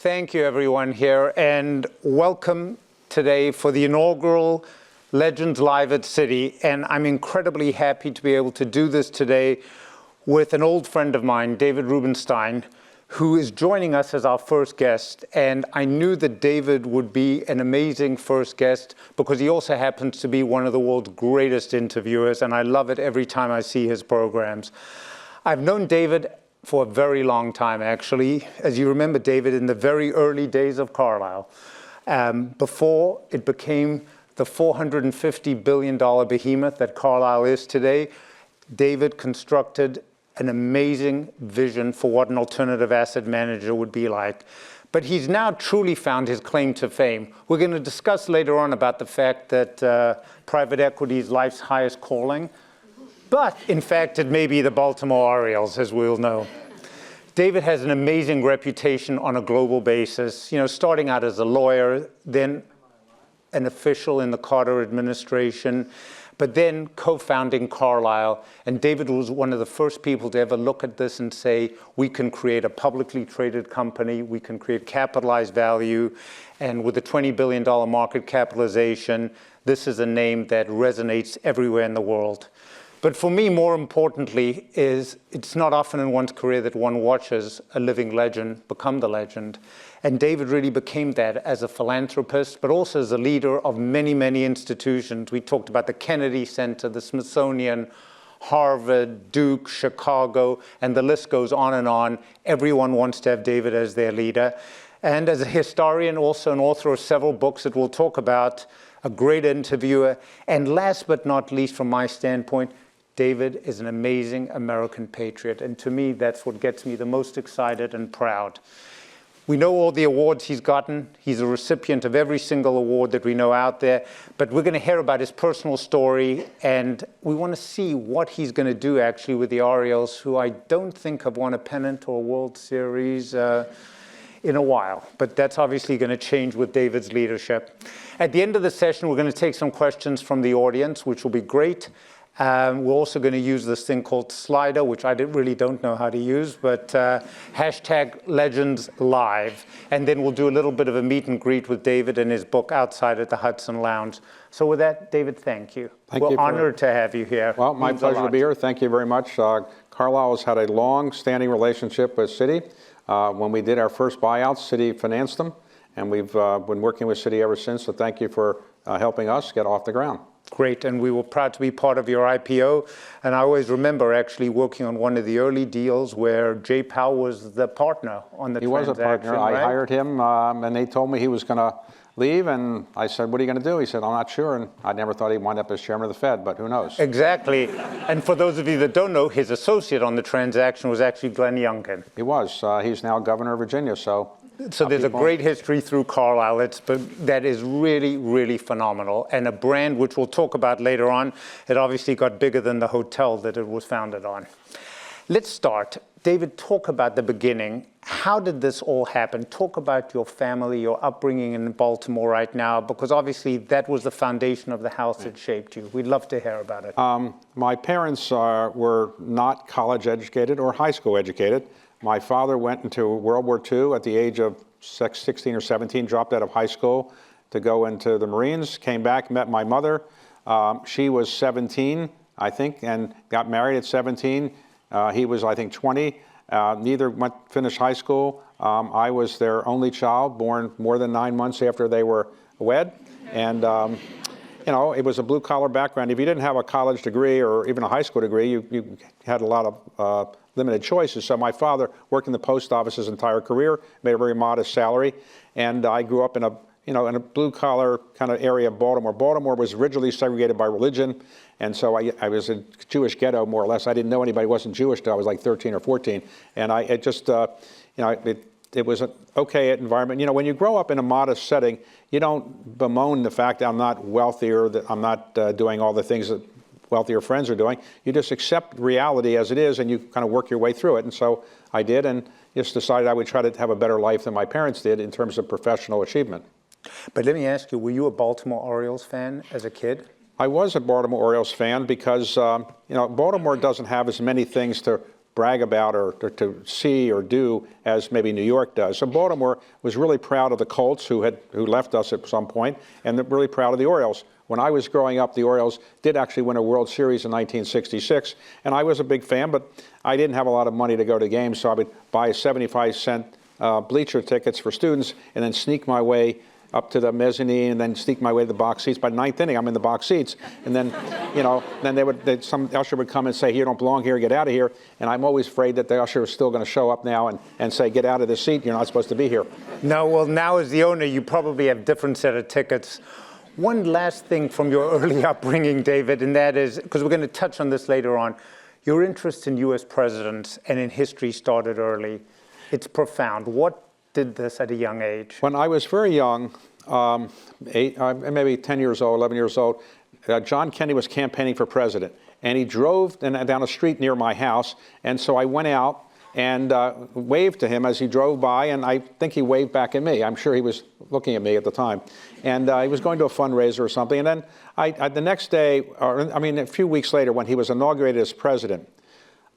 Thank you, everyone here, and welcome today for the inaugural Legends Live at Citi. And I'm incredibly happy to be able to do this today with an old friend of mine, David Rubenstein, who is joining us as our first guest. And I knew that David would be an amazing first guest because he also happens to be one of the world's greatest interviewers, and I love it every time I see his programs. I've known David for a very long time, actually. As you remember, David, in the very early days of Carlyle, before it became the $450 billion behemoth that Carlyle is today, David constructed an amazing vision for what an alternative asset manager would be like. But he's now truly found his claim to fame. We're going to discuss later on about the fact that private equity is life's highest calling. But in fact, it may be the Baltimore Orioles, as we'll know. David has an amazing reputation on a global basis, starting out as a lawyer, then an official in the Carter administration, but then co-founding Carlyle. And David was one of the first people to ever look at this and say, we can create a publicly traded company, we can create capitalized value, and with a $20 billion market capitalization, this is a name that resonates everywhere in the world. But for me, more importantly, is it's not often in one's career that one watches a living legend become the legend. And David really became that as a philanthropist, but also as a leader of many, many institutions. We talked about the Kennedy Center, the Smithsonian, Harvard, Duke, Chicago, and the list goes on and on. Everyone wants to have David as their leader. And as a historian, also an author of several books that we'll talk about, a great interviewer, and last but not least, from my standpoint, David is an amazing American patriot, and to me, that's what gets me the most excited and proud. We know all the awards he's gotten. He's a recipient of every single award that we know out there, but we're going to hear about his personal story, and we want to see what he's going to do actually with the Orioles, who I don't think have won a pennant or a World Series in a while, but that's obviously going to change with David's leadership. At the end of the session, we're going to take some questions from the audience, which will be great. We're also going to use this thing called Slido, which I really don't know how to use, but hashtag Legends Live. And then we'll do a little bit of a meet and greet with David and his book outside at the Hudson Lounge. So with that, David, thank you. We're honored to have you here. Well, my pleasure to be here. Thank you very much. Carlyle has had a long-standing relationship with Citi. When we did our first buyouts, Citi financed them, and we've been working with Citi ever since. So thank you for helping us get off the ground. Great, and we were proud to be part of your IPO. And I always remember actually working on one of the early deals where Jay Powell was the partner on the transaction. He was a partner. Right? I hired him, and they told me he was going to leave, and I said, what are you going to do? He said, I'm not sure, and I never thought he'd wind up as chairman of the Fed, but who knows? Exactly, and for those of you that don't know, his associate on the transaction was actually Glenn Youngkin. He was. He's now governor of Virginia, so there's a great history through Carlyle that is really, really phenomenal, and a brand which we'll talk about later on. It obviously got bigger than the hotel that it was founded on. Let's start. David, talk about the beginning. How did this all happen? Talk about your family, your upbringing in Baltimore right now, because obviously that was the foundation of the house that shaped you. We'd love to hear about it. My parents were not college educated or high school educated. My father went into World War II at the age of 16 or 17, dropped out of high school to go into the Marines, came back, met my mother. She was 17, I think, and got married at 17. He was, I think, 20. Neither finished high school. I was their only child, born more than 9 months after they were wed. And, it was a blue-collar background. If you didn't have a college degree or even a high school degree, you had a lot of limited choices. So my father worked in the post office his entire career, made a very modest salary, and I grew up in a blue-collar kind of area of Baltimore. Baltimore was originally segregated by religion, and so I was a Jewish ghetto, more or less. I didn't know anybody who wasn't Jewish till I was like 13 or 14, and it was an okay environment. When you grow up in a modest setting, you don't bemoan the fact that I'm not wealthy or that I'm not doing all the things that wealthier friends are doing. You just accept reality as it is, and you kind of work your way through it. And so I did, and just decided I would try to have a better life than my parents did in terms of professional achievement. But let me ask you, were you a Baltimore Orioles fan as a kid? I was a Baltimore Orioles fan because, Baltimore doesn't have as many things to brag about or to see or do as maybe New York does. So Baltimore was really proud of the Colts, who left us at some point, and they're really proud of the Orioles. When I was growing up, the Orioles did actually win a World Series in 1966, and I was a big fan, but I didn't have a lot of money to go to games, so I would buy 75-cent bleacher tickets for students and then sneak my way up to the mezzanine and then sneak my way to the box seats. By the ninth inning, I'm in the box seats. And then, then some usher would come and say, you don't belong here, get out of here. And I'm always afraid that the usher is still going to show up now and say, get out of the seat, you're not supposed to be here. No, well, now as the owner, you probably have different set of tickets. One last thing from your early upbringing, David, and that is, because we're going to touch on this later on, your interest in U.S. presidents and in history started early. It's profound. What did this at a young age? When I was very young, maybe 10 years old, 11 years old, John Kennedy was campaigning for president. And he drove down a street near my house. And so I went out and waved to him as he drove by. And I think he waved back at me. I'm sure he was looking at me at the time. And he was going to a fundraiser or something. And then the next day, a few weeks later, when he was inaugurated as president,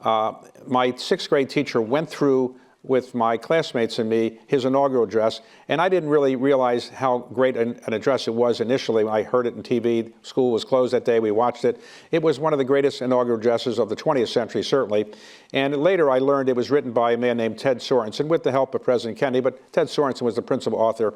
my sixth grade teacher went through with my classmates and me his inaugural address, and I didn't really realize how great an address it was initially. When I heard it on TV, school was closed that day, we watched it. It was one of the greatest inaugural addresses of the 20th century, certainly. And later I learned it was written by a man named Ted Sorensen with the help of President Kennedy, but Ted Sorensen was the principal author.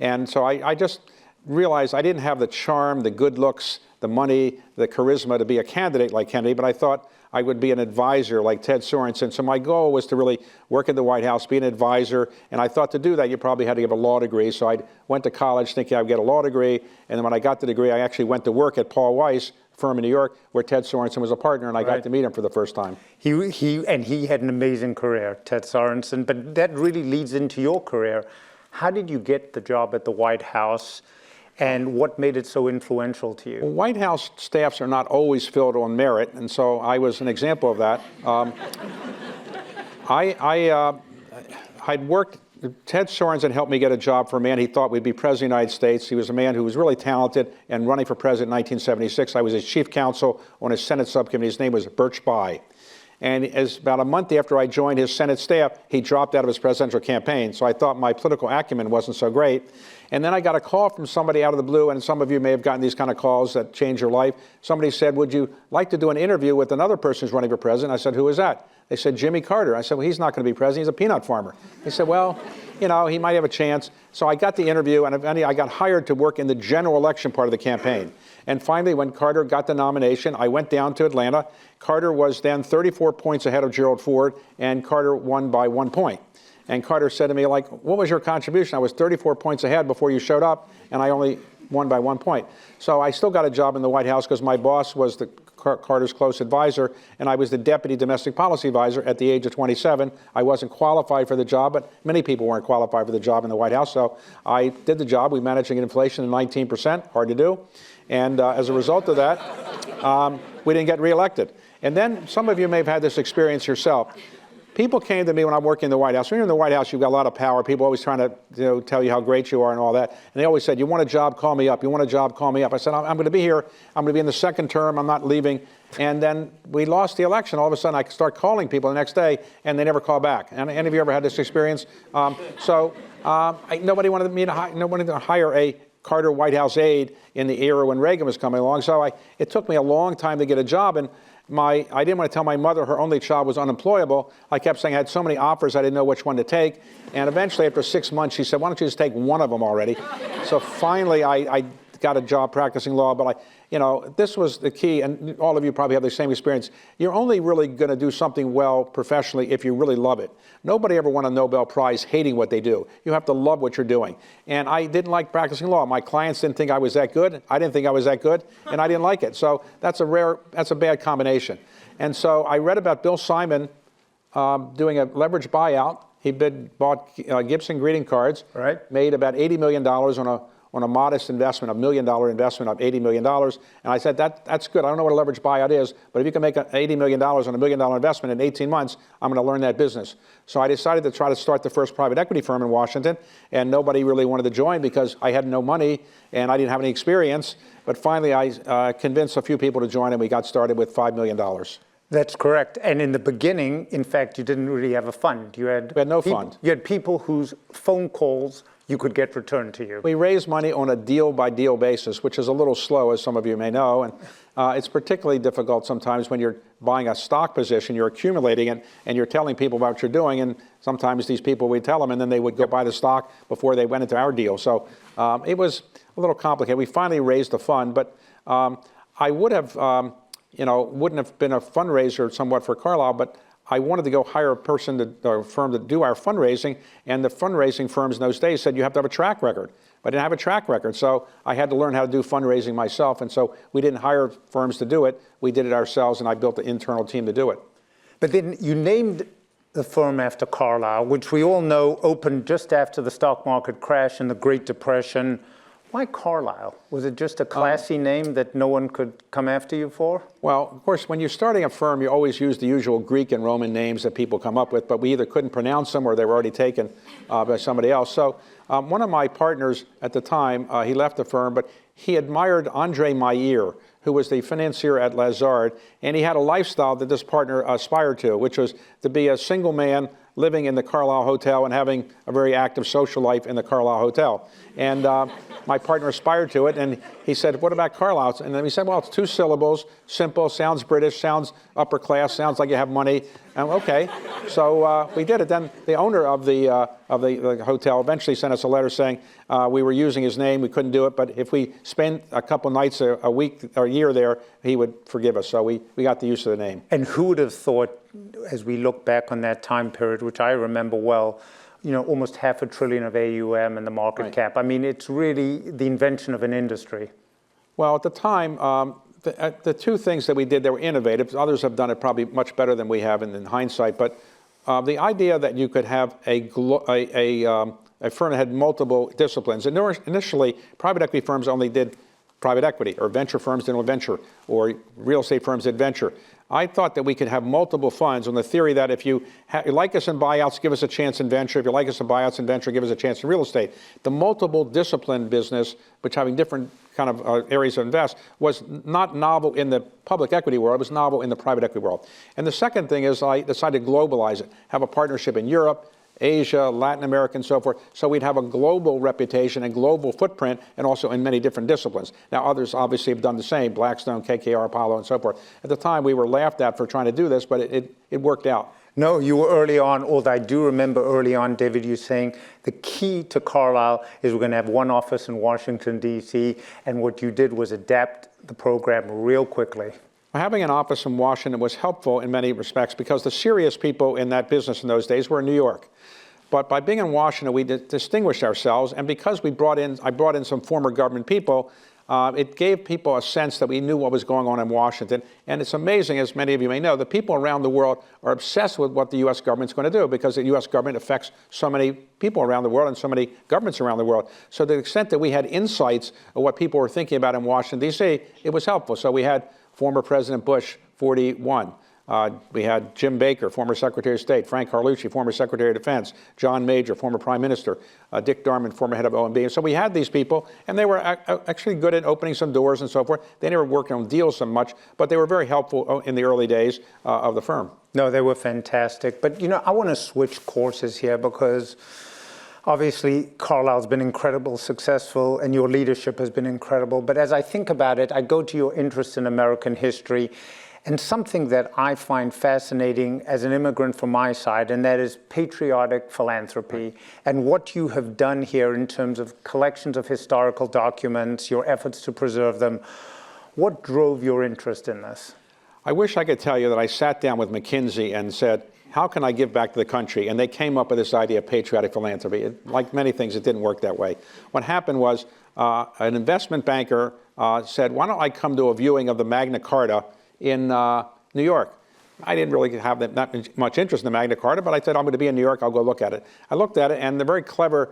And so I just realized I didn't have the charm, the good looks, the money, the charisma to be a candidate like Kennedy, but I thought I would be an advisor like Ted Sorensen. So my goal was to really work in the White House, be an advisor, and I thought to do that you probably had to get a law degree. So I went to college thinking I'd get a law degree, and then when I got the degree, I actually went to work at Paul Weiss, a firm in New York, where Ted Sorensen was a partner, and I got to meet him for the first time. He had an amazing career, Ted Sorensen, but that really leads into your career. How did you get the job at the White House? And what made it so influential to you? Well, White House staffs are not always filled on merit, and so I was an example of that. I'd worked, Ted Sorensen helped me get a job for a man he thought would be president of the United States. He was a man who was really talented and running for president in 1976. I was his chief counsel on his Senate subcommittee. His name was Birch Bayh. And as about a month after I joined his Senate staff, he dropped out of his presidential campaign. So I thought my political acumen wasn't so great. And then I got a call from somebody out of the blue, and some of you may have gotten these kind of calls that change your life. Somebody said, would you like to do an interview with another person who's running for president? I said, who is that? They said, Jimmy Carter. I said, well, he's not going to be president. He's a peanut farmer. They said, well, he might have a chance. So I got the interview, and I got hired to work in the general election part of the campaign. And finally, when Carter got the nomination, I went down to Atlanta. Carter was then 34 points ahead of Gerald Ford, and Carter won by 1 point. And Carter said to me, what was your contribution? I was 34 points ahead before you showed up, and I only won by 1 point. So I still got a job in the White House because my boss was Carter's close advisor, and I was the deputy domestic policy advisor at the age of 27. I wasn't qualified for the job, but many people weren't qualified for the job in the White House. So I did the job. We managed to get inflation to 19%, hard to do. And as a result of that, we didn't get reelected. And then some of you may have had this experience yourself. People came to me when I'm working in the White House. When you're in the White House, you've got a lot of power. People are always trying to tell you how great you are and all that. And they always said, you want a job, call me up. You want a job, call me up. I said, I'm going to be here. I'm going to be in the second term. I'm not leaving. And then we lost the election. All of a sudden, I start calling people the next day, and they never call back. And any of you ever had this experience? Nobody wanted to hire a Carter White House aide in the era when Reagan was coming along. So it took me a long time to get a job. And I didn't want to tell my mother her only child was unemployable. I kept saying I had so many offers I didn't know which one to take. And eventually, after 6 months, she said, why don't you just take one of them already? So finally, I got a job practicing law. But this was the key, and all of you probably have the same experience. You're only really going to do something well professionally if you really love it. Nobody ever won a Nobel Prize hating what they do. You have to love what you're doing. And I didn't like practicing law. My clients didn't think I was that good. I didn't think I was that good, and I didn't like it. So that's a bad combination. And so I read about Bill Simon doing a leveraged buyout. He bought Gibson greeting cards, made about $80 million on a modest investment, $1 million investment of $80 million. And I said, that's good. I don't know what a leveraged buyout is, but if you can make $80 million on $1 million investment in 18 months, I'm going to learn that business. So I decided to try to start the first private equity firm in Washington, and nobody really wanted to join because I had no money and I didn't have any experience. But finally, I convinced a few people to join, and we got started with $5 million. That's correct. And in the beginning, in fact, you didn't really have a fund. We had no fund. You had people whose phone calls you could get returned to you. We raised money on a deal-by-deal basis, which is a little slow, as some of you may know. And it's particularly difficult sometimes when you're buying a stock position, you're accumulating it, and you're telling people about what you're doing. And sometimes these people, we'd tell them, and then they would go buy the stock before they went into our deal. So it was a little complicated. We finally raised a fund, but I would have, wouldn't have been a fundraiser somewhat for Carlyle, but I wanted to go hire a firm to do our fundraising, and the fundraising firms in those days said you have to have a track record. But I didn't have a track record, so I had to learn how to do fundraising myself, and so we didn't hire firms to do it. We did it ourselves, and I built an internal team to do it. But then you named the firm after Carlyle, which we all know opened just after the stock market crash and the Great Depression. Why Carlyle? Was it just a classy name that no one could come after you for? Well, of course, when you're starting a firm, you always use the usual Greek and Roman names that people come up with, but we either couldn't pronounce them or they were already taken by somebody else. So one of my partners at the time, he left the firm, but he admired Andre Mayer, who was the financier at Lazard, and he had a lifestyle that this partner aspired to, which was to be a single man living in the Carlyle Hotel and having a very active social life in the Carlyle Hotel. And my partner aspired to it, and he said, what about Carlyle? And then he said, well, it's 2 syllables, simple, sounds British, sounds upper class, sounds like you have money. And okay, so we did it. Then the owner of the hotel eventually sent us a letter saying we were using his name, we couldn't do it, but if we spent a couple nights a week or a year there, he would forgive us. So we got the use of the name. And who would have thought, as we look back on that time period, which I remember well, almost $500 billion of AUM and the market cap. I mean, it's really the invention of an industry. Well, at the time, the 2 things that we did that were innovative, others have done it probably much better than we have in hindsight, but the idea that you could have a firm that had multiple disciplines. And initially, private equity firms only did private equity, or venture firms did venture, or real estate firms did venture. I thought that we could have multiple funds on the theory that if you like us in buyouts, give us a chance in venture. If you like us in buyouts and venture, give us a chance in real estate. The multiple discipline business, which having different kind of areas to invest, was not novel in the public equity world. It was novel in the private equity world. And the second thing is I decided to globalize it, have a partnership in Europe, Asia, Latin America, and so forth. So we'd have a global reputation and global footprint, and also in many different disciplines. Now, others obviously have done the same, Blackstone, KKR, Apollo, and so forth. At the time, we were laughed at for trying to do this, but it worked out. No, you were early on, although I do remember early on, David, you saying the key to Carlyle is we're going to have one office in Washington, D.C., and what you did was adapt the program real quickly. Having an office in Washington was helpful in many respects because the serious people in that business in those days were in New York. But by being in Washington, we distinguished ourselves, and because I brought in some former government people, it gave people a sense that we knew what was going on in Washington. And it's amazing, as many of you may know, that people around the world are obsessed with what the U.S. government's going to do, because the U.S. government affects so many people around the world and so many governments around the world. So to the extent that we had insights of what people were thinking about in Washington, D.C., it was helpful. So we had former President Bush, 41. We had Jim Baker, former Secretary of State, Frank Carlucci, former Secretary of Defense, John Major, former Prime Minister, Dick Darman, former head of OMB. And so we had these people, and they were actually good at opening some doors and so forth. They never worked on deals so much, but they were very helpful in the early days of the firm. No, they were fantastic. But, I want to switch courses here because obviously Carlyle's been incredibly successful and your leadership has been incredible. But as I think about it, I go to your interest in American history. And something that I find fascinating as an immigrant from my side, and that is patriotic philanthropy, and what you have done here in terms of collections of historical documents, your efforts to preserve them. What drove your interest in this? I wish I could tell you that I sat down with McKinsey and said, how can I give back to the country? And they came up with this idea of patriotic philanthropy. Like many things, it didn't work that way. What happened was an investment banker said, why don't I come to a viewing of the Magna Carta in New York. I didn't really have that much interest in the Magna Carta, but I said, I'm going to be in New York, I'll go look at it. I looked at it, and the very clever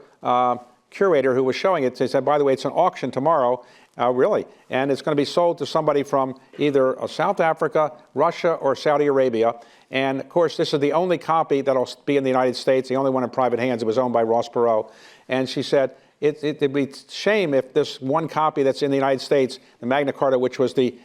curator who was showing it, they said, by the way, it's an auction tomorrow, really, and it's going to be sold to somebody from either South Africa, Russia, or Saudi Arabia. And of course, this is the only copy that'll be in the United States, the only one in private hands. It was owned by Ross Perot. And she said, it'd be a shame if this one copy that's in the United States, the Magna Carta, which was the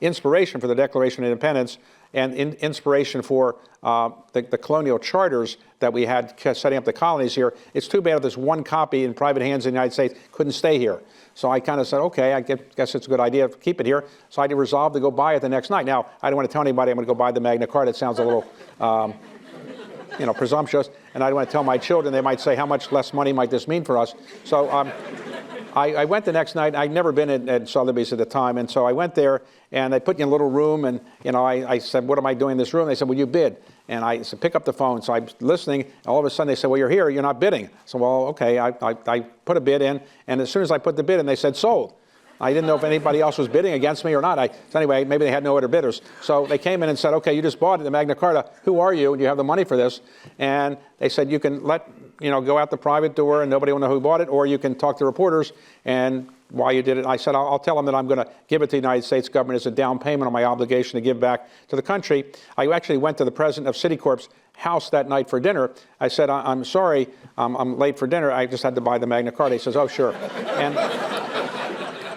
inspiration for the Declaration of Independence, and inspiration for the colonial charters that we had setting up the colonies here. It's too bad that this one copy in private hands in the United States couldn't stay here. So I kind of said, okay, I guess it's a good idea to keep it here. So I resolved to go buy it the next night. Now, I don't want to tell anybody I'm going to go buy the Magna Carta. It sounds a little presumptuous, and I don't want to tell my children. They might say, how much less money might this mean for us? So I went the next night. I'd never been at Sotheby's at the time, and so I went there, and they put me in a little room, and I said, what am I doing in this room? They said, well, you bid. And I said, pick up the phone. So I'm listening, and all of a sudden they said, well, you're here, you're not bidding. So, well, okay, I put a bid in, and as soon as I put the bid in, they said, sold. I didn't know if anybody else was bidding against me or not. So anyway, maybe they had no other bidders. So they came in and said, okay, you just bought it, the Magna Carta. Who are you? And you have the money for this. And they said, you can go out the private door and nobody will know who bought it, or you can talk to reporters. And while you did it, I said, I'll tell them that I'm going to give it to the United States government as a down payment on my obligation to give back to the country. I actually went to the president of Citicorp's house that night for dinner. I said, I'm sorry, I'm late for dinner. I just had to buy the Magna Carta. He says, oh, sure.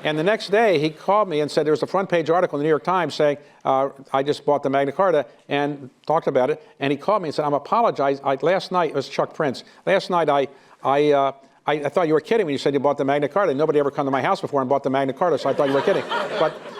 And the next day, he called me and said there was a front page article in the New York Times saying, I just bought the Magna Carta, and talked about it. And he called me and said, I'm apologizing. Last night, it was Chuck Prince. Last night, I thought you were kidding when you said you bought the Magna Carta. Nobody ever come to my house before and bought the Magna Carta, so I thought you were kidding.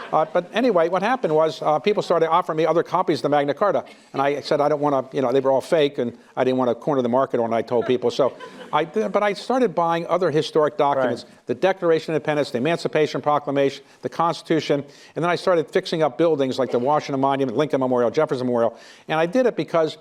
But anyway, what happened was people started offering me other copies of the Magna Carta. And I said, I don't want to, they were all fake, and I didn't want to corner the market when I told people. So but I started buying other historic documents, right. The Declaration of Independence, the Emancipation Proclamation, the Constitution. And then I started fixing up buildings like the Washington Monument, Lincoln Memorial, Jefferson Memorial. And I did it because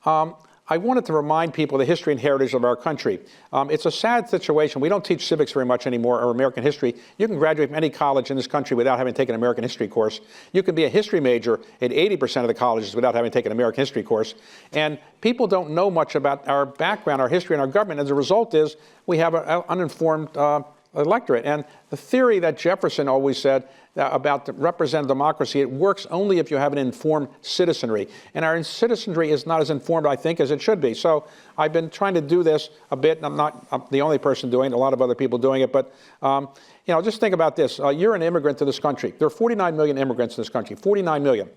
I wanted to remind people the history and heritage of our country. It's a sad situation. We don't teach civics very much anymore, or American history. You can graduate from any college in this country without having taken an American history course. You can be a history major at 80% of the colleges without having taken an American history course. And people don't know much about our background, our history, and our government. As a result is we have an uninformed electorate. And the theory that Jefferson always said about the representative democracy, it works only if you have an informed citizenry. And our citizenry is not as informed, I think, as it should be. So I've been trying to do this a bit, and I'm not the only person doing it, a lot of other people doing it. But just think about this. You're an immigrant to this country. There are 49 million immigrants in this country, 49 million.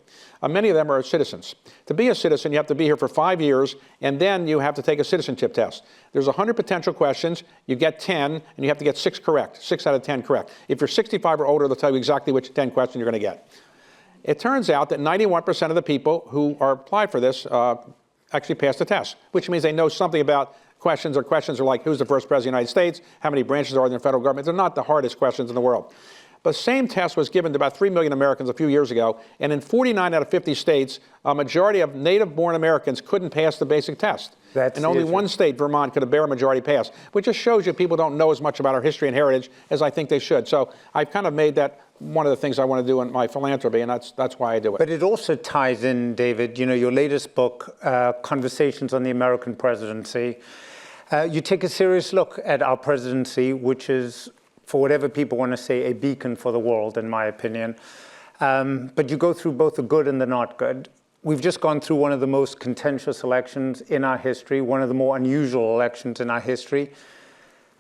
Many of them are citizens. To be a citizen, you have to be here for 5 years, and then you have to take a citizenship test. There's 100 potential questions. You get 10, and you have to get 6 correct, 6 out of 10 correct. If you're 65 or older, they'll tell you exactly which 10 questions you're going to get. It turns out that 91% of the people who are applied for this actually pass the test, which means they know something about questions are like, who's the first president of the United States? How many branches are there in the federal government? They're not the hardest questions in the world. The same test was given to about 3 million Americans a few years ago, and in 49 out of 50 states, a majority of native-born Americans couldn't pass the basic test. And only one state, Vermont, could a bare majority pass, which just shows you people don't know as much about our history and heritage as I think they should. So I've kind of made that one of the things I want to do in my philanthropy, and that's why I do it. But it also ties in, David, your latest book, Conversations on the American Presidency. You take a serious look at our presidency, which is, for whatever people want to say, a beacon for the world, in my opinion. But you go through both the good and the not good. We've just gone through one of the most contentious elections in our history, one of the more unusual elections in our history.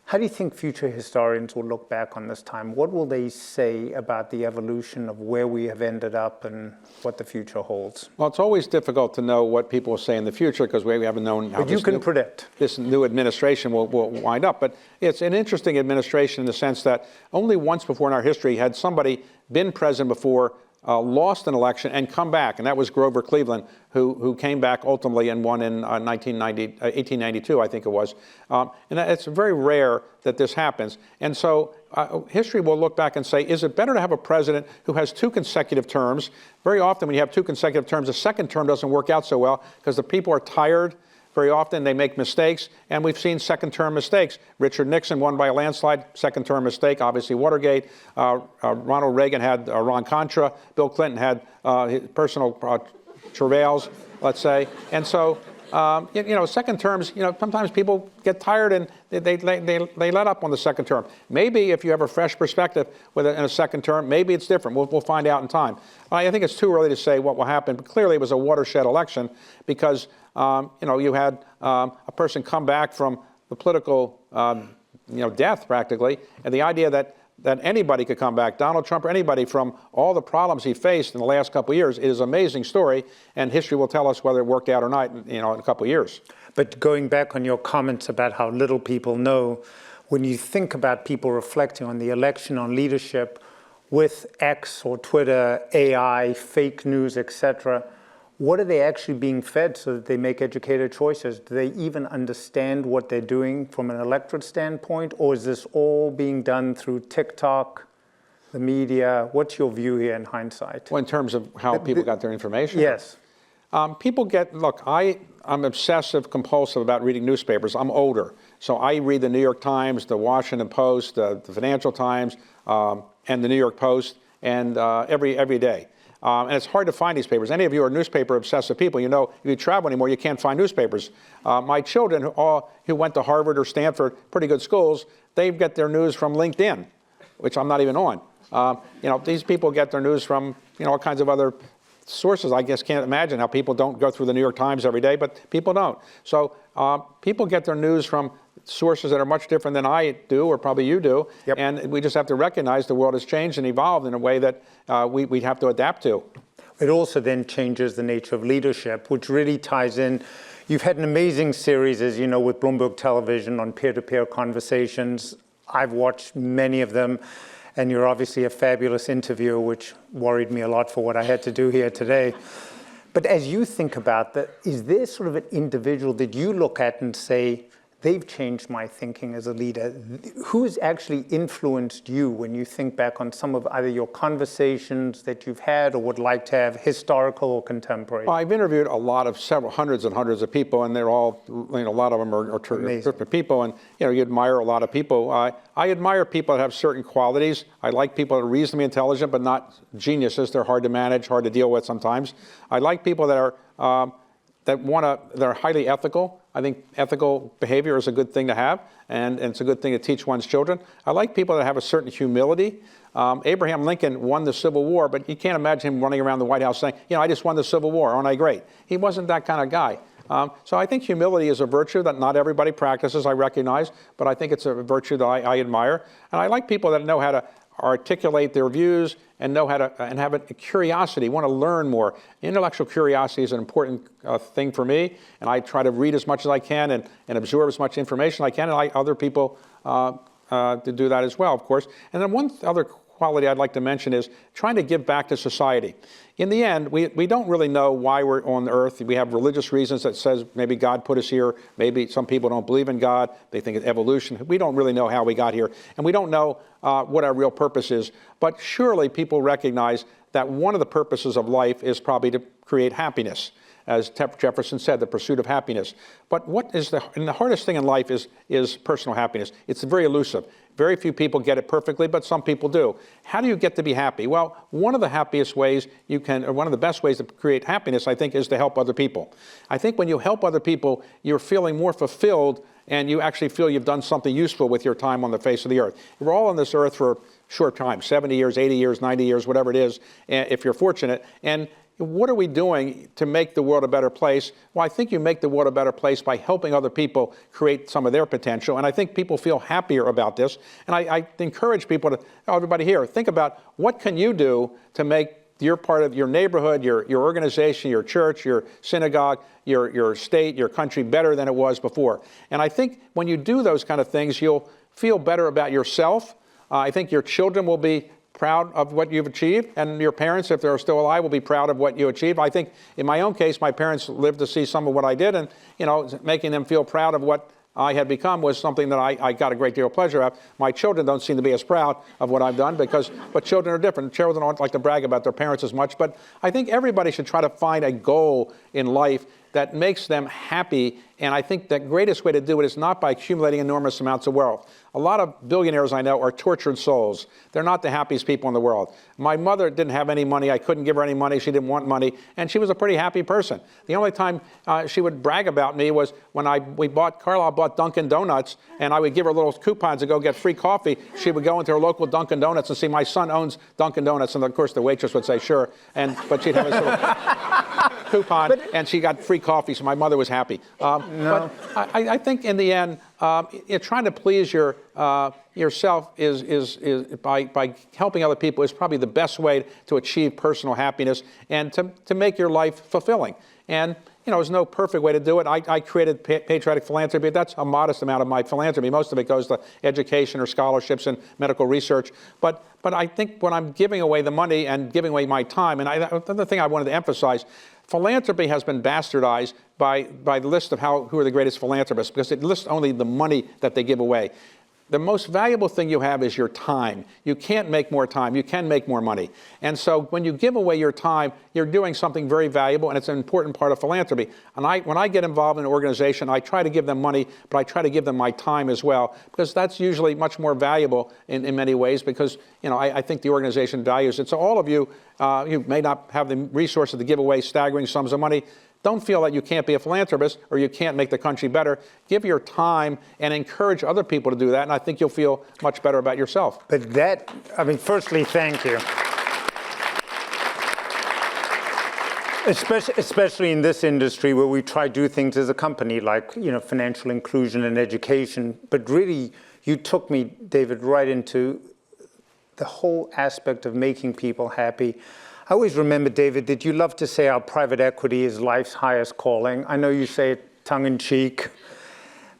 How do you think future historians will look back on this time? What will they say about the evolution of where we have ended up and what the future holds? Well, it's always difficult to know what people will say in the future because we haven't known how this new administration will wind up. But it's an interesting administration in the sense that only once before in our history had somebody been president before, lost an election and come back, and that was Grover Cleveland, who came back ultimately and won in 1892, I think it was. And it's very rare that this happens. And so history will look back and say, is it better to have a president who has 2 consecutive terms? Very often when you have 2 consecutive terms, the second term doesn't work out so well because the people are tired. Very often they make mistakes, and we've seen second-term mistakes. Richard Nixon won by a landslide, second-term mistake, obviously Watergate. Ronald Reagan had Iran-Contra. Bill Clinton had his personal travails, let's say. And so, second terms, sometimes people get tired and they let up on the second term. Maybe if you have a fresh perspective in a second term, maybe it's different. We'll find out in time. I think it's too early to say what will happen, but clearly it was a watershed election because you had a person come back from the political, death practically, and the idea that that anybody could come back, Donald Trump or anybody, from all the problems he faced in the last couple of years. It is an amazing story, and history will tell us whether it worked out or not, in a couple of years. But going back on your comments about how little people know, when you think about people reflecting on the election, on leadership, with X or Twitter, AI, fake news, etc., what are they actually being fed so that they make educated choices? Do they even understand what they're doing from an electorate standpoint? Or is this all being done through TikTok, the media? What's your view here in hindsight? Well, in terms of how people got their information? Yes. People look, I'm obsessive compulsive about reading newspapers. I'm older. So I read the New York Times, the Washington Post, the Financial Times, and the New York Post, and every day. And it's hard to find these papers. Any of you are newspaper obsessive people. You know, if you travel anymore, you can't find newspapers. My children, who went to Harvard or Stanford, pretty good schools, they get their news from LinkedIn, which I'm not even on. These people get their news from, all kinds of other sources. I guess can't imagine how people don't go through the New York Times every day, but people don't. So people get their news from sources that are much different than I do, or probably you do. Yep. And we just have to recognize the world has changed and evolved in a way that we have to adapt to. It also then changes the nature of leadership, which really ties in. You've had an amazing series, as you know, with Bloomberg Television on peer-to-peer conversations. I've watched many of them, and you're obviously a fabulous interviewer, which worried me a lot for what I had to do here today. But as you think about that, is there sort of an individual that you look at and say, they've changed my thinking as a leader? Who's actually influenced you when you think back on some of either your conversations that you've had or would like to have, historical or contemporary? Well, I've interviewed several hundreds and hundreds of people, and they're all, a lot of them are terrific people, and you admire a lot of people. I admire people that have certain qualities. I like people that are reasonably intelligent, but not geniuses. They're hard to manage, hard to deal with sometimes. I like people that are that are highly ethical. I think ethical behavior is a good thing to have, and it's a good thing to teach one's children. I like people that have a certain humility. Abraham Lincoln won the Civil War, but you can't imagine him running around the White House saying, I just won the Civil War, aren't I great? He wasn't that kind of guy. So I think humility is a virtue that not everybody practices, I recognize, but I think it's a virtue that I admire. And I like people that know how to articulate their views and know how to, and have a curiosity, want to learn more. Intellectual curiosity is an important thing for me, and I try to read as much as I can and absorb as much information as I can, and I like other people to do that as well, of course. And then one other quality I'd like to mention is trying to give back to society. In the end, we don't really know why we're on earth. We have religious reasons that says maybe God put us here. Maybe some people don't believe in God. They think it's evolution. We don't really know how we got here. And we don't know what our real purpose is. But surely people recognize that one of the purposes of life is probably to create happiness. As Jefferson said, the pursuit of happiness. But the hardest thing in life is personal happiness. It's very elusive. Very few people get it perfectly, but some people do. How do you get to be happy? Well, one of the happiest ways you can, or one of the best ways to create happiness, I think, is to help other people. I think when you help other people, you're feeling more fulfilled, and you actually feel you've done something useful with your time on the face of the earth. We're all on this earth for a short time, 70 years, 80 years, 90 years, whatever it is, if you're fortunate. And what are we doing to make the world a better place? Well, I think you make the world a better place by helping other people create some of their potential. And I think people feel happier about this. And I encourage people to, everybody here, think about what can you do to make your part of your neighborhood, your organization, your church, your synagogue, your state, your country better than it was before. And I think when you do those kind of things, you'll feel better about yourself. I think your children will be proud of what you've achieved, and your parents, if they're still alive, will be proud of what you achieved. I think in my own case, my parents lived to see some of what I did, and making them feel proud of what I had become was something that I got a great deal of pleasure of. My children don't seem to be as proud of what I've done but children are different. Children don't like to brag about their parents as much, but I think everybody should try to find a goal in life that makes them happy. And I think the greatest way to do it is not by accumulating enormous amounts of wealth. A lot of billionaires I know are tortured souls. They're not the happiest people in the world. My mother didn't have any money. I couldn't give her any money. She didn't want money. And she was a pretty happy person. The only time she would brag about me was when Carlyle bought Dunkin' Donuts, and I would give her little coupons to go get free coffee. She would go into her local Dunkin' Donuts and see my son owns Dunkin' Donuts. And of course the waitress would say, sure. But she'd have this little coupon, and she got free coffee, so my mother was happy. But I think in the end, trying to please yourself is by helping other people is probably the best way to achieve personal happiness and to make your life fulfilling. And there's no perfect way to do it. I created patriotic philanthropy. That's a modest amount of my philanthropy. Most of it goes to education or scholarships and medical research. But I think when I'm giving away the money and giving away my time, and the thing I wanted to emphasize, philanthropy has been bastardized by the list of who are the greatest philanthropists, because it lists only the money that they give away. The most valuable thing you have is your time. You can't make more time. You can make more money. And so when you give away your time, you're doing something very valuable, and it's an important part of philanthropy. And when I get involved in an organization, I try to give them money, but I try to give them my time as well, because that's usually much more valuable in many ways, because I think the organization values it. So all of you, you may not have the resources to give away staggering sums of money. Don't feel that you can't be a philanthropist or you can't make the country better. Give your time and encourage other people to do that, and I think you'll feel much better about yourself. But firstly, thank you. Especially in this industry where we try to do things as a company like, financial inclusion and education. But really, you took me, David, right into the whole aspect of making people happy. I always remember, David, that you love to say our private equity is life's highest calling. I know you say it tongue-in-cheek,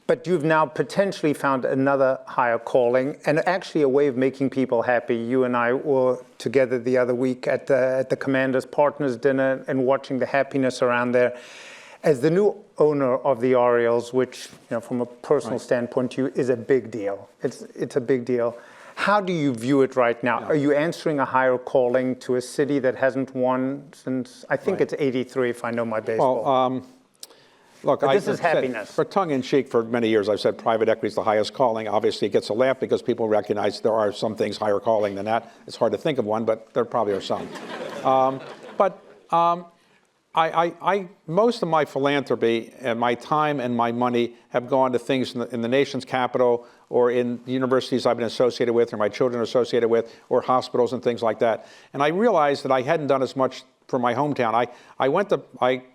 but you've now potentially found another higher calling and actually a way of making people happy. You and I were together the other week at the Commanders Partners Dinner and watching the happiness around there. As the new owner of the Orioles, which, from a personal standpoint to you is a big deal. It's a big deal. How do you view it right now? Yeah. Are you answering a higher calling to a city that hasn't won since, I think it's 83, if I know my baseball? Well, look, this is happiness. For tongue-in-cheek, for many years, I've said private equity is the highest calling. Obviously, it gets a laugh because people recognize there are some things higher calling than that. It's hard to think of one, but there probably are some. Most of my philanthropy and my time and my money have gone to things in the nation's capital or in universities I've been associated with or my children are associated with or hospitals and things like that. And I realized that I hadn't done as much for my hometown. I went to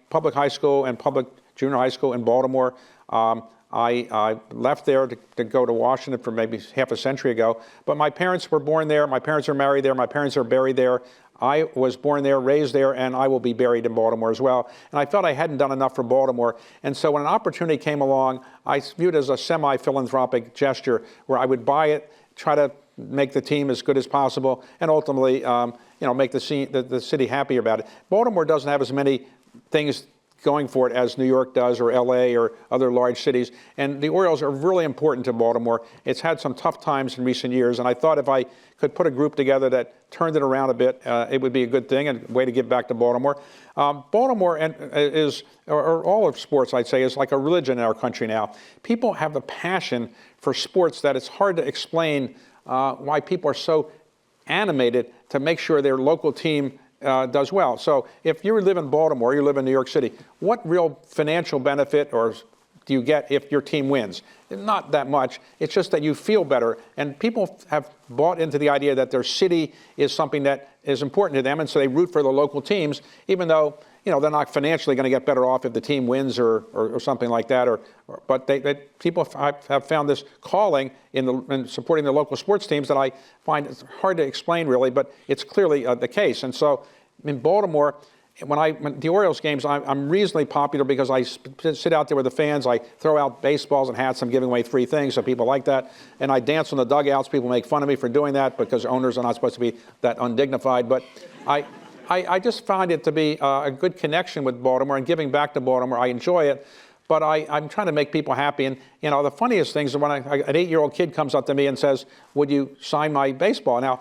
public high school and public junior high school in Baltimore. I left there to go to Washington for maybe half a century ago. But my parents were born there. My parents are married there. My parents are buried there. I was born there, raised there, and I will be buried in Baltimore as well. And I felt I hadn't done enough for Baltimore. And so when an opportunity came along, I viewed it as a semi-philanthropic gesture where I would buy it, try to make the team as good as possible, and ultimately, make the city happier about it. Baltimore doesn't have as many things going for it as New York does or LA or other large cities. And the Orioles are really important to Baltimore. It's had some tough times in recent years, and I thought if I could put a group together that turned it around a bit, it would be a good thing and a way to give back to Baltimore. Baltimore or all of sports, I'd say, is like a religion in our country now. People have the passion for sports that it's hard to explain why people are so animated to make sure their local team does well. So if you live in Baltimore, you live in New York City, what real financial benefit do you get if your team wins? Not that much. It's just that you feel better. And people have bought into the idea that their city is something that is important to them, and so they root for the local teams, even though they're not financially going to get better off if the team wins or something like that. But people have found this calling in supporting the local sports teams that I find it's hard to explain really, but it's clearly the case. And so in Baltimore, when the Orioles games, I'm reasonably popular because I sit out there with the fans. I throw out baseballs and hats. I'm giving away free things, so people like that. And I dance on the dugouts. People make fun of me for doing that because owners are not supposed to be that undignified. But I just find it to be a good connection with Baltimore and giving back to Baltimore. I enjoy it, but I'm trying to make people happy. And the funniest thing is when an 8-year-old kid comes up to me and says, "Would you sign my baseball?" Now,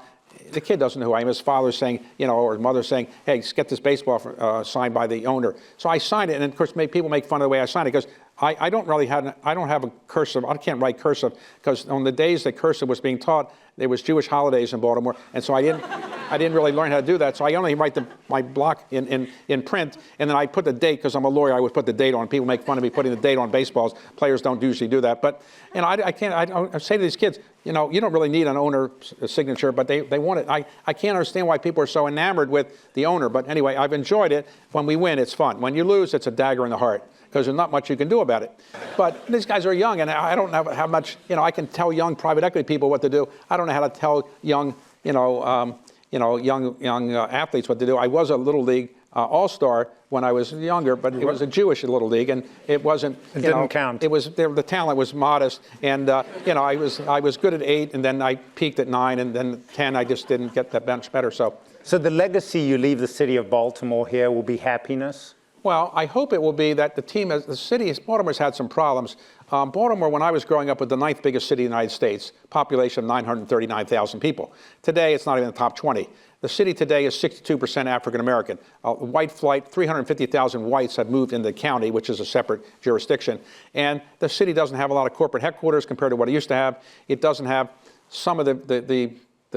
the kid doesn't know who I am. His father's saying, or his mother's saying, "Hey, get this baseball signed by the owner." So I signed it, and of course, people make fun of the way I signed it because I don't have a cursive. I can't write cursive because on the days that cursive was being taught, there was Jewish holidays in Baltimore, and so I didn't really learn how to do that. So I only write my block in print, and then I put the date because I'm a lawyer. I would put the date on. People make fun of me putting the date on baseballs. Players don't usually do that, but I say to these kids, you don't really need an owner signature, but they want it. I can't understand why people are so enamored with the owner, but anyway, I've enjoyed it. When we win, it's fun. When you lose, it's a dagger in the heart. because there's not much you can do about it. But these guys are young, and I don't know how much, I can tell young private equity people what to do. I don't know how to tell young, young athletes what to do. I was a Little League all-star when I was younger, but it was a Jewish Little League, and it wasn't. It didn't count. It was the talent was modest, and I was good at 8, and then I peaked at 9, and then 10. I just didn't get that much better. So the legacy you leave the city of Baltimore here will be happiness? Well, I hope it will be that the city, Baltimore's had some problems. Baltimore, when I was growing up, was the 9th biggest city in the United States, population of 939,000 people. Today, it's not even in the top 20. The city today is 62% African American. White flight, 350,000 whites have moved into the county, which is a separate jurisdiction. And the city doesn't have a lot of corporate headquarters compared to what it used to have. It doesn't have some of the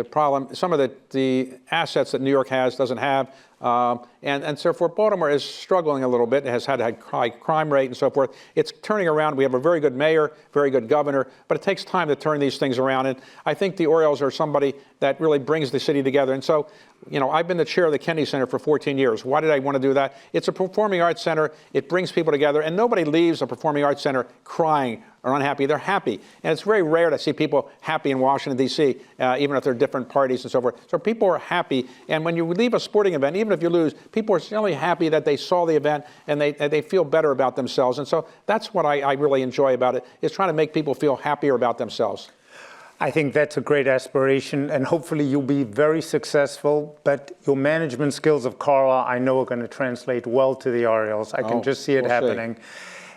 problem, some of the assets that New York doesn't have. And so forth. Baltimore is struggling a little bit. It has had a high crime rate and so forth. It's turning around. We have a very good mayor, very good governor, but it takes time to turn these things around. And I think the Orioles are somebody that really brings the city together. And so, I've been the chair of the Kennedy Center for 14 years. Why did I want to do that? It's a performing arts center. It brings people together, and nobody leaves a performing arts center crying or unhappy. They're happy. And it's very rare to see people happy in Washington, D.C., even if they're different parties and so forth. So people are happy. And when you leave a sporting event, even if you lose, people are really happy that they saw the event and they feel better about themselves. And so that's what I really enjoy about it, is trying to make people feel happier about themselves. I think that's a great aspiration, and hopefully you'll be very successful, but your management skills of Carlyle, I know, are going to translate well to the Orioles. I can just see it happening.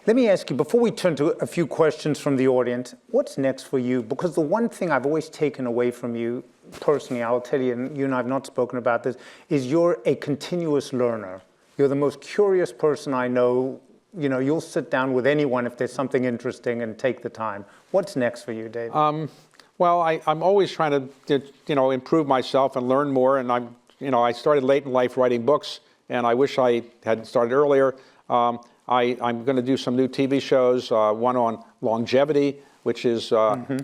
Let me ask you, before we turn to a few questions from the audience, what's next for you? Because the one thing I've always taken away from you, personally, I'll tell you, and you and I have not spoken about this, is you're a continuous learner. You're the most curious person I know. You'll sit down with anyone if there's something interesting and take the time. What's next for you, David? Well, I'm always trying to, improve myself and learn more. And I started late in life writing books, and I wish I had started earlier. I'm going to do some new TV shows, one on longevity, which is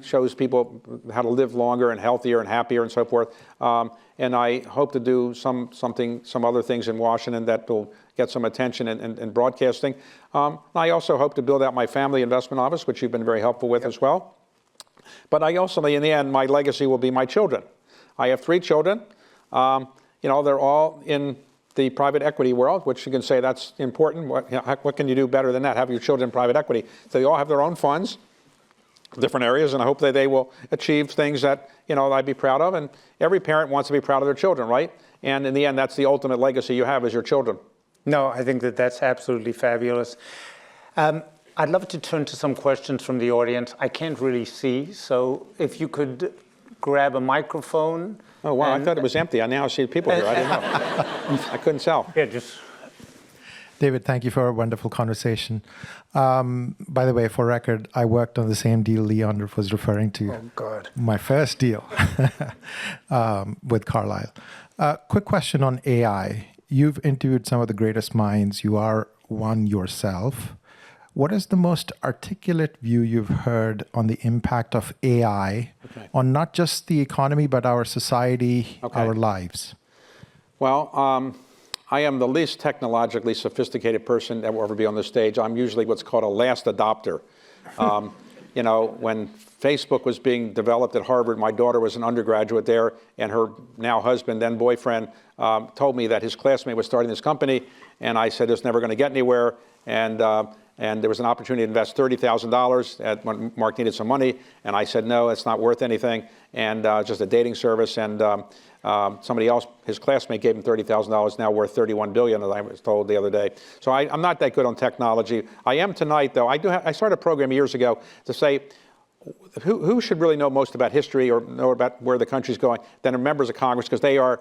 shows people how to live longer and healthier and happier and so forth. And I hope to do some other things in Washington that will get some attention in broadcasting. I also hope to build out my family investment office, which you've been very helpful with as well. But I also, in the end, my legacy will be my children. I have 3 children. They're all in the private equity world, which you can say that's important. What can you do better than that? Have your children in private equity. So they all have their own funds, different areas, and I hope that they will achieve things that I'd be proud of. And every parent wants to be proud of their children, right? And in the end, that's the ultimate legacy you have, is your children. No, I think that's absolutely fabulous. I'd love to turn to some questions from the audience. I can't really see, so if you could grab a microphone. Oh, wow, I thought it was empty. I now see people here. I didn't know. I couldn't tell. Yeah, just... David, thank you for a wonderful conversation. By the way, for record, I worked on the same deal Leon was referring to. Oh, God. My first deal with Carlyle. Quick question on AI. You've interviewed some of the greatest minds. You are one yourself. What is the most articulate view you've heard on the impact of AI on not just the economy, but our society, our lives? Well, I am the least technologically sophisticated person that will ever be on this stage. I'm usually what's called a last adopter. When Facebook was being developed at Harvard, my daughter was an undergraduate there, and her now husband, then boyfriend, told me that his classmate was starting this company, and I said it's never going to get anywhere. And there was an opportunity to invest $30,000 when Mark needed some money, and I said no, it's not worth anything, and just a dating service. And somebody else, his classmate, gave him $30,000, now worth $31 billion, as I was told the other day. So I'm not that good on technology. I am tonight, though. I started a program years ago to say, who should really know most about history or know about where the country's going than are members of Congress, because they are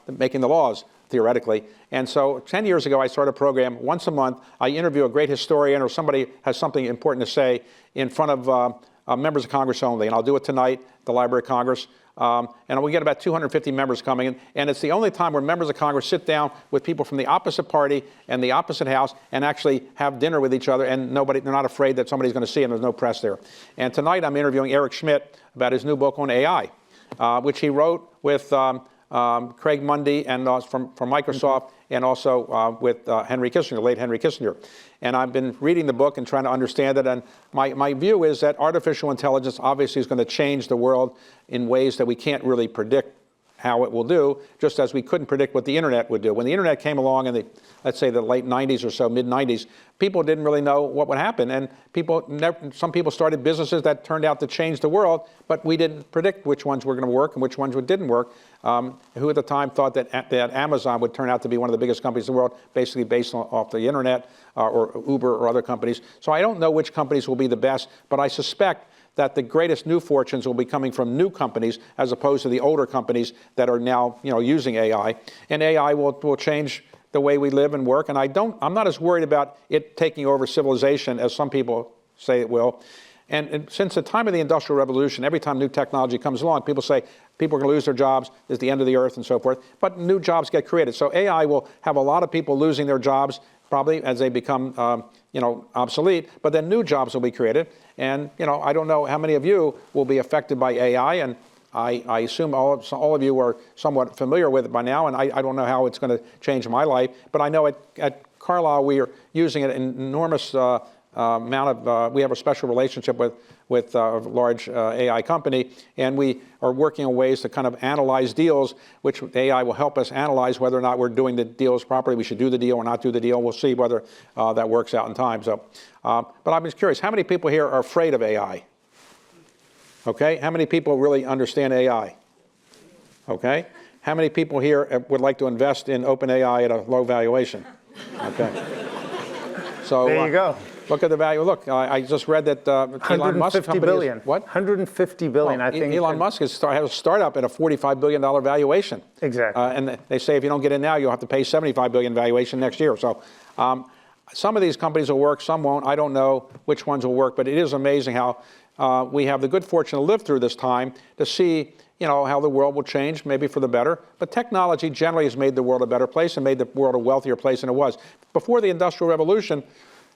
making the laws, theoretically. And so 10 years ago, I started a program once a month. I interview a great historian or somebody has something important to say in front of members of Congress only. And I'll do it tonight at the Library of Congress. And we get about 250 members coming in. And it's the only time where members of Congress sit down with people from the opposite party and the opposite house and actually have dinner with each other. And they're not afraid that somebody's going to see them. There's no press there. And tonight I'm interviewing Eric Schmidt about his new book on AI, which he wrote with Craig Mundy and from Microsoft, and also with Henry Kissinger, late Henry Kissinger. And I've been reading the book and trying to understand it. And my view is that artificial intelligence obviously is going to change the world in ways that we can't really predict how it will do, just as we couldn't predict what the internet would do. When the internet came along in the, let's say, the late 90s or so, mid 90s, people didn't really know what would happen. And some people started businesses that turned out to change the world, but we didn't predict which ones were going to work and which ones didn't work. Who at the time thought that Amazon would turn out to be one of the biggest companies in the world, basically based off the internet, or Uber or other companies. So I don't know which companies will be the best, but I suspect that the greatest new fortunes will be coming from new companies as opposed to the older companies that are now, using AI. And AI will change the way we live and work. And I'm not as worried about it taking over civilization as some people say it will. And since the time of the Industrial Revolution, every time new technology comes along, people say people are going to lose their jobs, it's the end of the earth and so forth. But new jobs get created. So AI will have a lot of people losing their jobs, probably as they become obsolete, but then new jobs will be created. And I don't know how many of you will be affected by AI, and I assume all of you are somewhat familiar with it by now, and I don't know how it's going to change my life, but I know at Carlyle we are using it in enormous amount of, we have a special relationship with a large AI company, and we are working on ways to kind of analyze deals, which AI will help us analyze whether or not we're doing the deals properly. We should do the deal or not do the deal. We'll see whether that works out in time. So, but I'm just curious, how many people here are afraid of AI? Okay, how many people really understand AI? Okay, how many people here would like to invest in OpenAI at a low valuation? Okay, so there you go. Look at the value. Look, I just read that Elon Musk company billion. What? 150 billion, well, I think. Elon Musk has a startup at a $45 billion valuation. Exactly. And they say if you don't get in now, you'll have to pay $75 billion valuation next year. So some of these companies will work, some won't. I don't know which ones will work, but it is amazing how we have the good fortune to live through this time to see how the world will change, maybe for the better. But technology generally has made the world a better place and made the world a wealthier place than it was. Before the Industrial Revolution,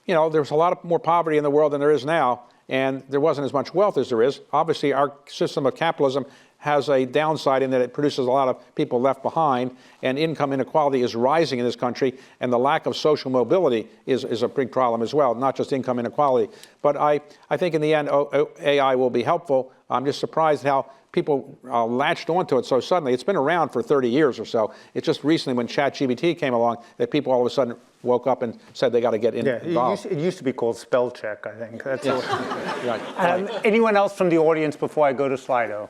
there was a lot more poverty in the world than there is now, and there wasn't as much wealth as there is. Obviously, our system of capitalism has a downside in that it produces a lot of people left behind, and income inequality is rising in this country, and the lack of social mobility is a big problem as well, not just income inequality. But I think in the end, AI will be helpful. I'm just surprised how people latched onto it so suddenly. It's been around for 30 years or so. It's just recently when ChatGPT came along that people all of a sudden woke up and said they got to get involved. It used to be called spell check, I think. That's Right. Anyone else from the audience before I go to Slido?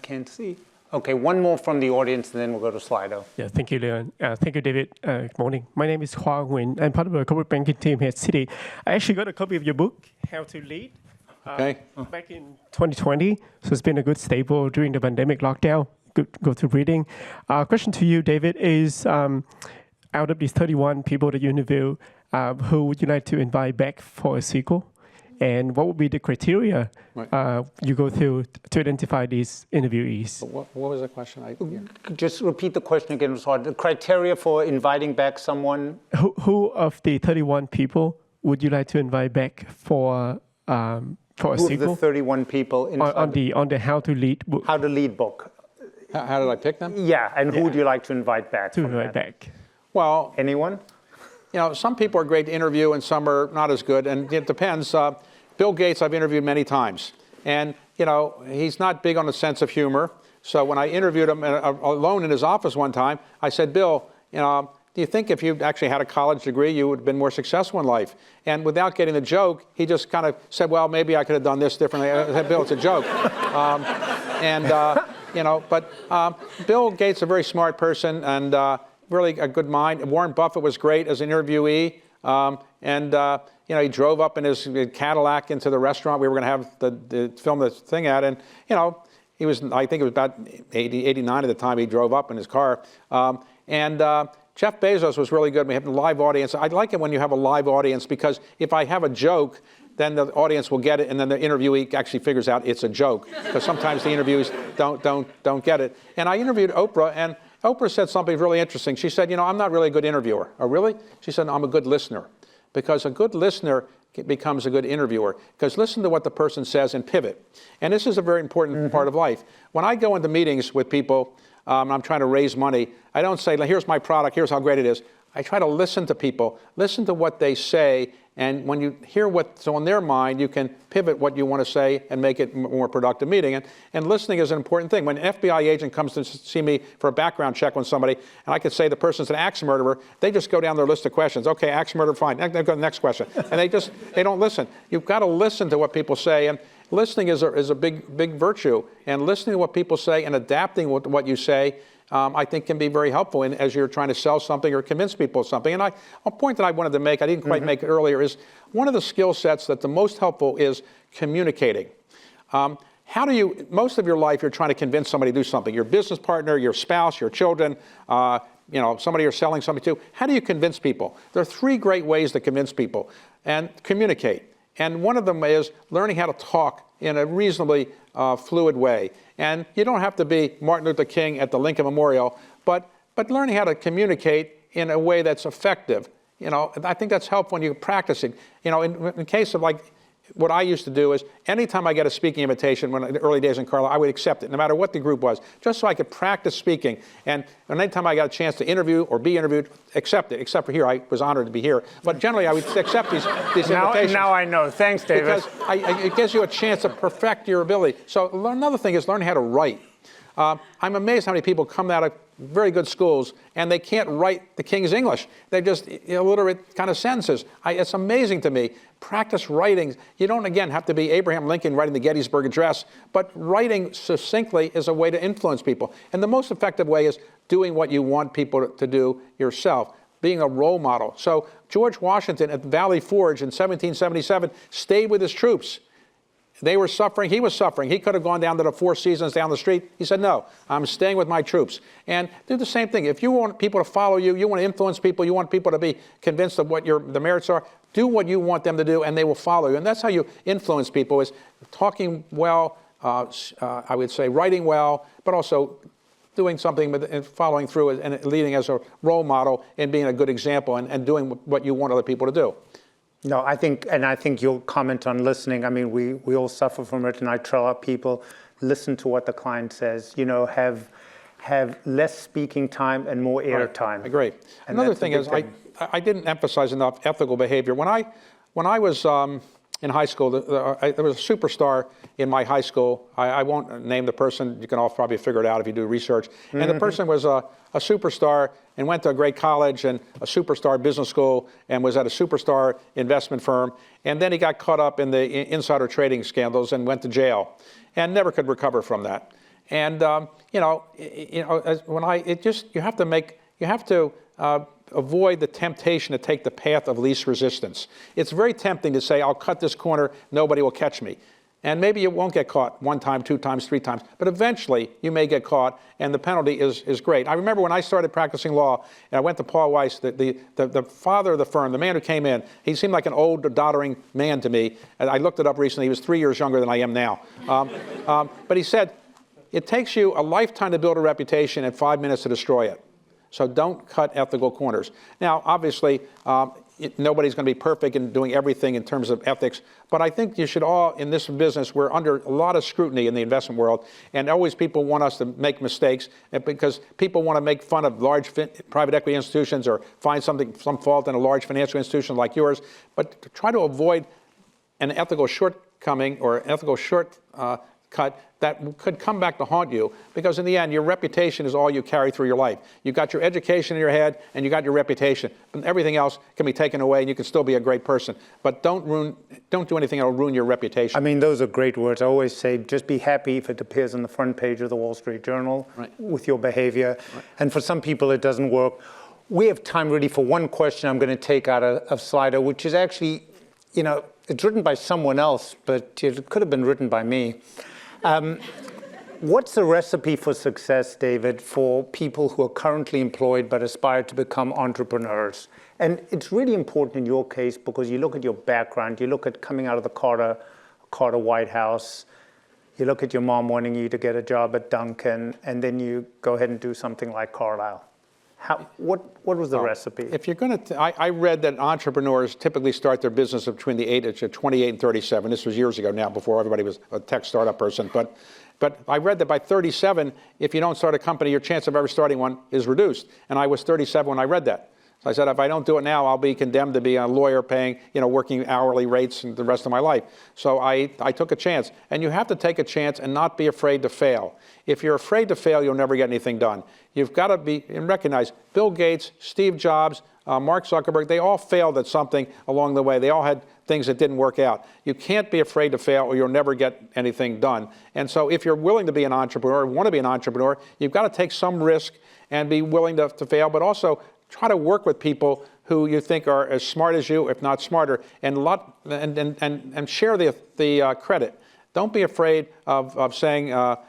Can't see. Okay, one more from the audience, and then we'll go to Slido. Yeah, thank you, Leon. Thank you, David. Good morning. My name is Hua Nguyen. I'm part of the corporate banking team here at Citi. I actually got a copy of your book, How to Lead, back in 2020. So it's been a good staple during the pandemic lockdown. Good go to reading. Question to you, David, is out of these 31 people that you interview, who would you like to invite back for a sequel? And what would be the criteria you go through to identify these interviewees? What was the question? Just repeat the question again. So the criteria for inviting back someone? Who of the 31 people would you like to invite back for a Who sequel? of the 31 people on the How to Lead book? How to Lead book. How did I pick them? Yeah, and who would you like to invite back? To invite back. Well, anyone? Some people are great to interview and some are not as good, and it depends. Bill Gates I've interviewed many times, and he's not big on a sense of humor. So when I interviewed him alone in his office one time, I said, Bill, do you think if you actually had a college degree, you would have been more successful in life? And without getting the joke, he just kind of said, well, maybe I could have done this differently. I said, Bill, it's a joke. But Bill Gates is a very smart person and really a good mind. Warren Buffett was great as an interviewee. He drove up in his Cadillac into the restaurant we were going to have the film the thing at, and he was, I think it was about 89 at the time he drove up in his car. Jeff Bezos was really good. We have a live audience. I like it when you have a live audience because if I have a joke, then the audience will get it, and then the interviewee actually figures out it's a joke because sometimes the interviewees don't get it. And I interviewed Oprah, and Oprah said something really interesting. She said, I'm not really a good interviewer. Oh, really? She said, no, I'm a good listener. Because a good listener becomes a good interviewer. Because listen to what the person says and pivot. And this is a very important part of life. When I go into meetings with people, I'm trying to raise money, I don't say, here's my product, here's how great it is. I try to listen to people, listen to what they say, and when you hear what's on their mind, you can pivot what you want to say and make it a more productive meeting. And listening is an important thing. When an FBI agent comes to see me for a background check on somebody, and I could say the person's an axe murderer, they just go down their list of questions. Okay, axe murderer, fine. They go to the next question. And they don't listen. You've got to listen to what people say. And listening is a big virtue. And listening to what people say and adapting what you say, I think can be very helpful as you're trying to sell something or convince people of something. And a point that I wanted to make, I didn't quite make it earlier, is one of the skill sets that the most helpful is communicating. How do you, most of your life, you're trying to convince somebody to do something, your business partner, your spouse, your children, somebody you're selling something to. How do you convince people? There are 3 great ways to convince people and communicate. And one of them is learning how to talk in a reasonably fluid way. And you don't have to be Martin Luther King at the Lincoln Memorial, but learning how to communicate in a way that's effective. I think that's helpful when you're practicing. In case of like what I used to do is anytime I get a speaking invitation, in the early days in Carlyle, I would accept it, no matter what the group was, just so I could practice speaking. And anytime I got a chance to interview or be interviewed, accept it. Except for here, I was honored to be here. But generally, I would accept these invitations. Now I know. Thanks, David. Because it gives you a chance to perfect your ability. So another thing is learning how to write. I'm amazed how many people come out of very good schools and they can't write the King's English. They're just illiterate kind of sentences. It's amazing to me. Practice writing. You don't, again, have to be Abraham Lincoln writing the Gettysburg Address, but writing succinctly is a way to influence people. And the most effective way is doing what you want people to do yourself, being a role model. So George Washington at Valley Forge in 1777 stayed with his troops. They were suffering. He was suffering. He could have gone down to the Four Seasons down the street. He said, no, I'm staying with my troops. And do the same thing. If you want people to follow you, you want to influence people, you want people to be convinced of what the merits are, do what you want them to do, and they will follow you. And that's how you influence people, is talking well, I would say writing well, but also doing something and following through and leading as a role model and being a good example and doing what you want other people to do. No, I think you'll comment on listening. I mean, we all suffer from it, and I tell our people, listen to what the client says. Have less speaking time and more air time. I agree. Another thing is, I didn't emphasize enough ethical behavior. When I was in high school, there was a superstar in my high school. I won't name the person. You can all probably figure it out if you do research. Mm-hmm. And the person was a superstar and went to a great college and a superstar business school and was at a superstar investment firm. And then he got caught up in the insider trading scandals and went to jail and never could recover from that. And you have to avoid the temptation to take the path of least resistance. It's very tempting to say, I'll cut this corner, nobody will catch me. And maybe you won't get caught 1 time, 2 times, 3 times, but eventually you may get caught, and the penalty is great. I remember when I started practicing law, and I went to Paul Weiss, the father of the firm, the man who came in. He seemed like an old, doddering man to me. And I looked it up recently. He was 3 years younger than I am now. But he said, it takes you a lifetime to build a reputation and 5 minutes to destroy it. So don't cut ethical corners. Now, obviously, nobody's going to be perfect in doing everything in terms of ethics, but I think you should all, in this business, we're under a lot of scrutiny in the investment world, and always people want us to make mistakes because people want to make fun of large private equity institutions or find some fault in a large financial institution like yours, but to try to avoid an ethical shortcoming or an ethical shortcut that could come back to haunt you, because in the end, your reputation is all you carry through your life. You got your education in your head, and you got your reputation. But everything else can be taken away, and you can still be a great person. But don't do anything that'll ruin your reputation. I mean, those are great words. I always say, just be happy if it appears on the front page of the Wall Street Journal with your behavior. Right. And for some people, it doesn't work. We have time really for one question I'm going to take out of Slido, which is actually, it's written by someone else, but it could have been written by me. What's the recipe for success, David, for people who are currently employed but aspire to become entrepreneurs? And it's really important in your case because you look at your background, you look at coming out of the Carter White House, you look at your mom wanting you to get a job at Dunkin', and then you go ahead and do something like Carlyle. What was the recipe? If you're going to, I read that entrepreneurs typically start their business between the age of 28 and 37. This was years ago now, before everybody was a tech startup person. But But I read that by 37, if you don't start a company, your chance of ever starting one is reduced. And I was 37 when I read that. So I said, if I don't do it now, I'll be condemned to be a lawyer paying, working hourly rates the rest of my life. So I took a chance. And you have to take a chance and not be afraid to fail. If you're afraid to fail, you'll never get anything done. You've got to be and recognize Bill Gates, Steve Jobs, Mark Zuckerberg, they all failed at something along the way. They all had things that didn't work out. You can't be afraid to fail or you'll never get anything done. And so if you're willing to be an entrepreneur, want to be an entrepreneur, you've got to take some risk and be willing to fail, but also try to work with people who you think are as smart as you, if not smarter, and share the credit. Don't be afraid of saying,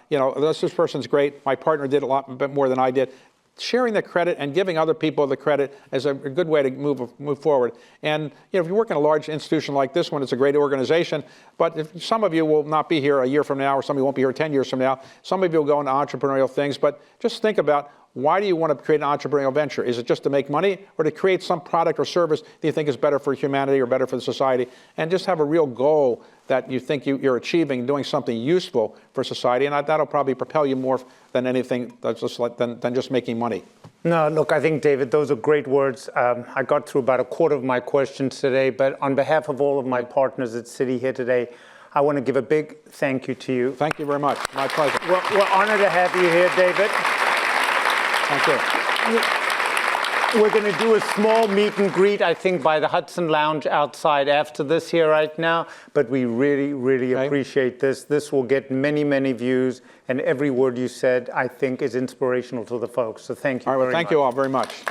this person's great. My partner did a bit more than I did. Sharing the credit and giving other people the credit is a good way to move forward. And if you work in a large institution like this one, it's a great organization. But if some of you will not be here a year from now, or some of you won't be here 10 years from now. Some of you will go into entrepreneurial things. But just think about, why do you want to create an entrepreneurial venture? Is it just to make money, or to create some product or service that you think is better for humanity or better for the society? And just have a real goal that you think you're achieving, doing something useful for society, and that'll probably propel you more than anything that's than just making money. No, look, I think, David, those are great words. I got through about a quarter of my questions today, but on behalf of all of my partners at Citi here today, I want to give a big thank you to you. Thank you very much. My pleasure. We're honored to have you here, David. Thank you. We're going to do a small meet and greet, I think, by the Hudson Lounge outside after this here right now. But we really, really appreciate this. This will get many, many views. And every word you said, I think, is inspirational to the folks. So thank you very much. Thank you all very much.